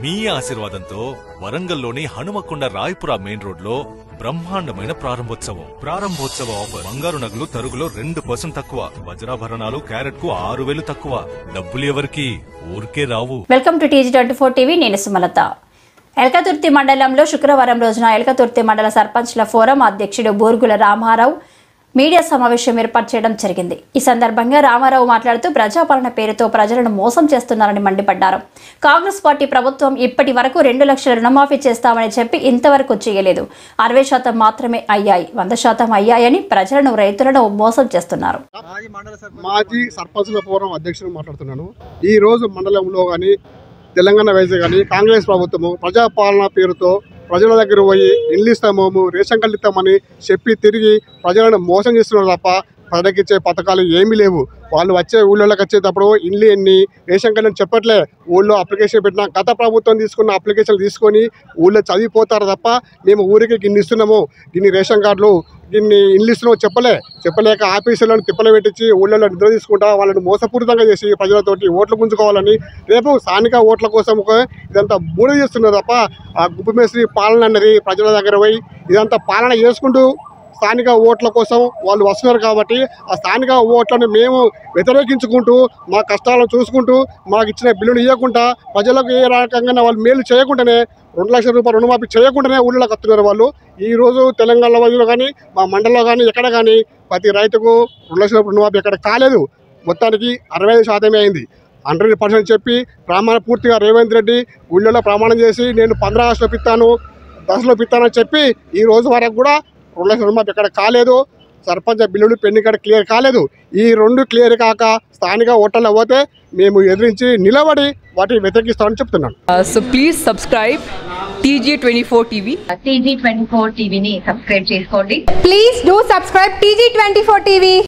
మీ ఆశీర్వాదంతో వరంగల్లోని Hanumakonda Rayapura main road లో బ్రహ్మాండమైన ప్రారంభోత్సవ ఆఫర్. బంగారు నగలు తరుగులో 2% తక్కువ, వజ్రాభరణాలు క్యారెట్ కు 6,000 తక్కువ. డబ్బులు ఎవరికి ఊరికే రావు. Welcome to TG24 TV. నేను సుమలత. ఎల్కతుర్తి మండలంలో శుక్రవారం రోజున ఎల్కతుర్తి మండల సర్పంచ్ల ఫోరం అధ్యక్షుడు బూర్గుల రామారావు మీడియా సమావేశం ఏర్పాటు చేయడం జరిగింది. ఈ సందర్భంగా రామారావు మాట్లాడుతూ ప్రజాపాలన పేరుతో ప్రజలను మోసం చేస్తున్నారని మండిపడ్డారు. కాంగ్రెస్ పార్టీ ప్రభుత్వం ఇప్పటి వరకు 2 లక్షల రుణమాఫీ చేస్తామని చెప్పి ఇంతవరకు చేయలేదు. 60% మాత్రమే అయ్యాయి, 100% అయ్యాయని ప్రజలను రైతులను మోసం చేస్తున్నారు. మాజీ సర్పంచ్ల ఫోరం అధ్యక్షుడు మాట్లాడుతున్నాను. ఈ రోజు మండలంలో కానీ తెలంగాణ వైద్య కానీ కాంగ్రెస్ ప్రభుత్వము ప్రజాపాలన పేరుతో ప్రజల దగ్గర పోయి ఇండ్లు ఇస్తాము, రేషన్ కార్డు ఇస్తామని చెప్పి తిరిగి ప్రజలను మోసం చేస్తున్నారు తప్ప ప్రజలకిచ్చే పథకాలు ఏమీ లేవు. వాళ్ళు వచ్చే ఊళ్ళోకి వచ్చేటప్పుడు ఇండ్లు ఎన్ని రేషన్ కార్డు చెప్పట్లే. ఊళ్ళో అప్లికేషన్ పెట్టిన గత ప్రభుత్వం తీసుకున్న అప్లికేషన్లు తీసుకొని ఊళ్ళో చదివిపోతారు తప్ప మేము ఊరికి గిన్ని ఇస్తున్నాము, గిన్ని రేషన్ కార్డులు, గిన్ని ఇండ్లు ఇస్తున్నాము చెప్పలేక ఆఫీసులను తిప్పలు పెట్టించి ఊళ్ళలో నిద్ర తీసుకుంటా వాళ్ళని మోసపూరితంగా చేసి ప్రజలతోటి ఓట్లు గుంజుకోవాలని రేపు స్థానిక ఓట్ల కోసం ఇదంతా బూడి చేస్తున్నారు తప్ప ఆ గుప్పమేశ్వరి పాలన అన్నది ప్రజల దగ్గర పోయి ఇదంతా పాలన చేసుకుంటూ స్థానిక ఓట్ల కోసం వాళ్ళు వస్తున్నారు. కాబట్టి ఆ స్థానిక ఓట్లను మేము వ్యతిరేకించుకుంటూ మా కష్టాలను చూసుకుంటూ మాకు ఇచ్చిన బిల్లులు ఇవ్వకుండా ప్రజలకు ఏ రకంగా వాళ్ళు మేలు చేయకుండానే 2 లక్షల రూపాయలు రుణమాఫీ చేయకుండానే ఊళ్ళోకి వస్తున్నారు వాళ్ళు. ఈరోజు తెలంగాణలో కానీ మా మండలంలో కానీ ఎక్కడ కానీ ప్రతి రైతుకు 2 లక్షల రుణమాఫీ ఎక్కడ కాలేదు. మొత్తానికి 65% అయింది. 100% చెప్పి పూర్తిగా రేవంత్ రెడ్డి ఊళ్ళో ప్రమాణం చేసి నేను 15 ఆగస్టులో పిత్తాను, 10లో పిత్తానని చెప్పి ఈ రోజు వరకు కూడా 2 లక్షల రుణమాఫీ ఎక్కడ కాలేదు. సర్పంచ్ బిల్లులు పెండింగ్ కార్డు క్లియర్ కాలేదు. ఈ 2 క్లియర్ కాక స్థానిక ఓటర్లు పోతే మేము ఎదిరించి నిలబడి వాటిని వ్యతిరేకిస్తామని చెప్తున్నాను. So please subscribe TG24 TV. TG24 టీవీని సబ్స్క్రైబ్ చేసుకోండి. Please do subscribe TG24 TV.